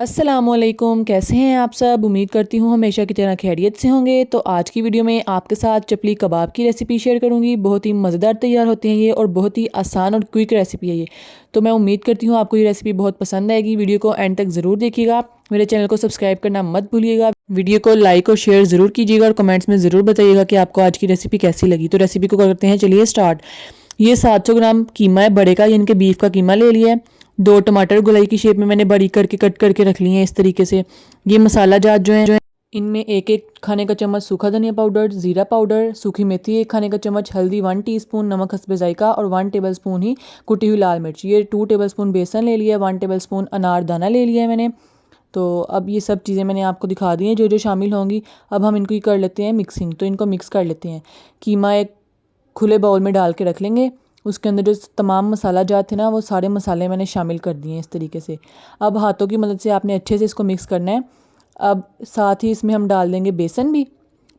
अस्सलामुअलैकुम, कैसे हैं आप सब। उम्मीद करती हूँ हमेशा की तरह खैरियत से होंगे। तो आज की वीडियो में आपके साथ चपली कबाब की रेसिपी शेयर करूँगी। बहुत ही मज़ेदार तैयार होते हैं ये और बहुत ही आसान और क्विक रेसिपी है ये। तो मैं उम्मीद करती हूँ आपको ये रेसिपी बहुत पसंद आएगी। वीडियो को एंड तक ज़रूर देखिएगा। मेरे चैनल को सब्सक्राइब करना मत भूलिएगा। वीडियो को लाइक और शेयर ज़रूर कीजिएगा और कमेंट्स में ज़रूर बताइएगा कि आपको आज की रेसिपी कैसी लगी। तो रेसिपी को करते हैं, चलिए स्टार्ट। ये 700 ग्राम कीमा है बड़े का, यानी कि बीफ का कीमा ले लिया है। 2 टमाटर गोलाई की शेप में मैंने बारीक करके कट करके रख लिए हैं इस तरीके से। ये मसाला जात जो है इनमें एक एक खाने का चम्मच सूखा धनिया पाउडर, ज़ीरा पाउडर, सूखी मेथी 1 खाने का चम्मच, हल्दी 1 टीस्पून, नमक हस्बे जायका और 1 टेबलस्पून ही कुटी हुई लाल मिर्च। ये 2 टेबलस्पून बेसन ले लिया है, 1 टेबलस्पून अनारदाना ले लिया है मैंने। तो अब ये सब चीज़ें मैंने आपको दिखा दी हैं जो जो शामिल होंगी। अब हम इनको ही कर लेते हैं मिक्सिंग। तो इनको मिक्स कर लेते हैं। कीमा एक खुले बाउल में डाल के रख लेंगे। उसके अंदर जो तमाम मसाला जात थे ना, वो सारे मसाले मैंने शामिल कर दिए हैं इस तरीके से। अब हाथों की मदद से आपने अच्छे से इसको मिक्स करना है। अब साथ ही इसमें हम डाल देंगे बेसन भी।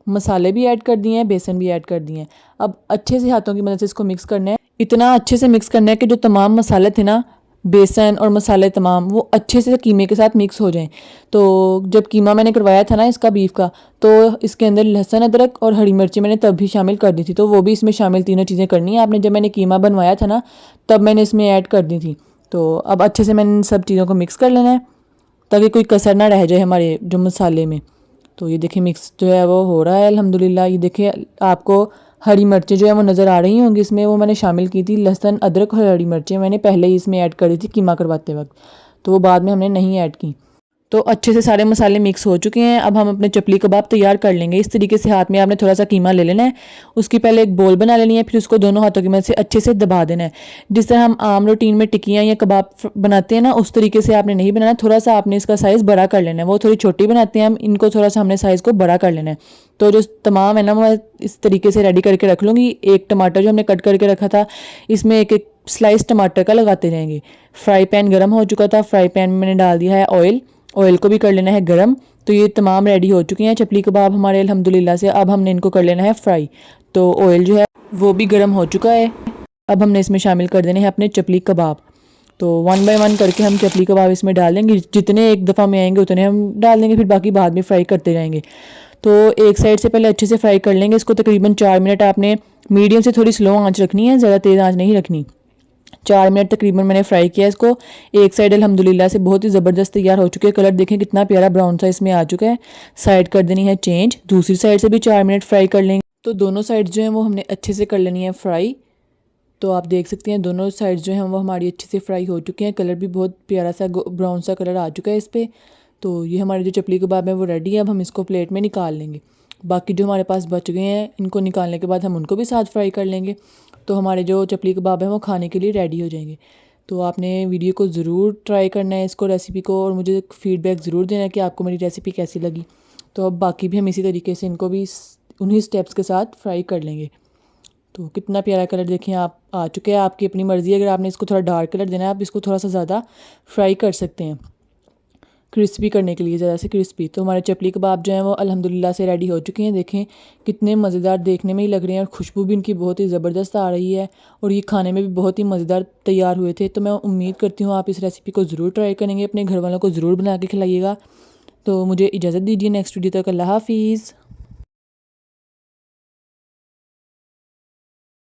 मसाले भी ऐड कर दिए हैं, बेसन भी ऐड कर दिए हैं। अब अच्छे से हाथों की मदद से इसको मिक्स करना है। इतना अच्छे से मिक्स करना है कि जो तमाम मसाले थे ना, बेसन और मसाले तमाम, वो अच्छे से कीमे के साथ मिक्स हो जाएं। तो जब कीमा मैंने करवाया था ना इसका बीफ का, तो इसके अंदर लहसुन अदरक और हरी मिर्ची मैंने तब भी शामिल कर दी थी। तो वो भी इसमें शामिल तीनों चीज़ें करनी है आपने। जब मैंने कीमा बनवाया था ना, तब मैंने इसमें ऐड कर दी थी। तो अब अच्छे से मैंने इन सब चीज़ों को मिक्स कर लेना है ताकि कोई कसर ना रह जाए हमारे जो मसाले में। तो ये देखिए मिक्स जो है वो हो रहा है अल्हम्दुलिल्लाह। ये देखिए आपको हरी मिर्चें जो है वो नज़र आ रही होंगी इसमें, वो मैंने शामिल की थी। लहसुन अदरक और हरी मिर्चें मैंने पहले ही इसमें ऐड करी थी कीमा करवाते वक्त, तो वो बाद में हमने नहीं ऐड की। तो अच्छे से सारे मसाले मिक्स हो चुके हैं। अब हम अपने चपली कबाब तैयार कर लेंगे। इस तरीके से हाथ में आपने थोड़ा सा कीमा ले लेना है। उसकी पहले एक बोल बना लेनी है, फिर उसको दोनों हाथों की मदद से अच्छे से दबा देना है। जिस तरह हम आम रूटीन में टिक्कियाँ या कबाब बनाते हैं ना, उस तरीके से आपने नहीं बनाना। थोड़ा सा आपने इसका साइज़ बड़ा कर लेना है। वो थोड़ी छोटी बनाते हैं हम, इनको थोड़ा सा हमने साइज़ को बड़ा कर लेना है। तो जो तमाम है ना, मैं इस तरीके से रेडी करके रख लूँगी। एक टमाटर जो हमने कट करके रखा था, इसमें एक एक स्लाइस टमाटर का लगाते रहेंगे। फ्राई पैन गर्म हो चुका था। फ्राई पैन में मैंने डाल दिया है ऑयल। ऑयल को भी कर लेना है गरम। तो ये तमाम रेडी हो चुके हैं चपली कबाब हमारे अल्हम्दुलिल्लाह से। अब हमने इनको कर लेना है फ्राई। तो ऑयल जो है वो भी गर्म हो चुका है। अब हमने इसमें शामिल कर देने हैं अपने चपली कबाब। तो 1 बाय 1 करके हम चपली कबाब इसमें डाल देंगे। जितने एक दफ़ा में आएंगे उतने हम डाल देंगे, फिर बाकी बाद में फ्राई करते जाएंगे। तो एक साइड से पहले अच्छे से फ्राई कर लेंगे इसको। तकरीबन 4 मिनट आपने मीडियम से थोड़ी स्लो आंच रखनी है, ज़्यादा तेज़ आंच नहीं रखनी। 4 मिनट तकरीबन मैंने फ्राई किया इसको। एक साइड अल्हम्दुलिल्लाह से बहुत ही ज़बरदस्त तैयार हो चुके हैं। कलर देखें कितना प्यारा ब्राउन सा इसमें आ चुका है। साइड कर देनी है चेंज। दूसरी साइड से भी 4 मिनट फ्राई कर लेंगे। तो दोनों साइड जो हैं वो हमने अच्छे से कर लेनी है फ्राई। तो आप देख सकते हैं दोनों साइड जो हैं वो हमारी अच्छे से फ्राई हो चुके हैं। कलर भी बहुत प्यारा सा ब्राउन सा कलर आ चुका है इस पर। तो ये हमारे जो चपली कबाब है वो रेडी है। अब हम इसको प्लेट में निकाल लेंगे। बाकी जो हमारे पास बच गए हैं, इनको निकालने के बाद हम उनको भी साथ फ्राई कर लेंगे। तो हमारे जो चपली कबाब हैं वो खाने के लिए रेडी हो जाएंगे। तो आपने वीडियो को ज़रूर ट्राई करना है इसको, रेसिपी को, और मुझे फ़ीडबैक ज़रूर देना है कि आपको मेरी रेसिपी कैसी लगी। तो अब बाकी भी हम इसी तरीके से इनको भी उन्हीं स्टेप्स के साथ फ्राई कर लेंगे। तो कितना प्यारा कलर देखें आप आ चुके हैं। आपकी अपनी मर्ज़ी है, अगर आपने इसको थोड़ा डार्क कलर देना है आप इसको थोड़ा सा ज़्यादा फ्राई कर सकते हैं क्रिस्पी करने के लिए, ज़्यादा से क्रिस्पी। तो हमारे चपली कबाब जो हैं वो अल्हम्दुलिल्लाह से रेडी हो चुके हैं। देखें कितने मज़ेदार देखने में ही लग रहे हैं और खुशबू भी इनकी बहुत ही ज़बरदस्त आ रही है और ये खाने में भी बहुत ही मज़ेदार तैयार हुए थे। तो मैं उम्मीद करती हूँ आप इस रेसिपी को ज़रूर ट्राई करेंगे, अपने घर वालों को ज़रूर बना के खिलाइएगा। तो मुझे इजाज़त दीजिए, नेक्स्ट वीडियो तक अल्लाह हाफ़िज़।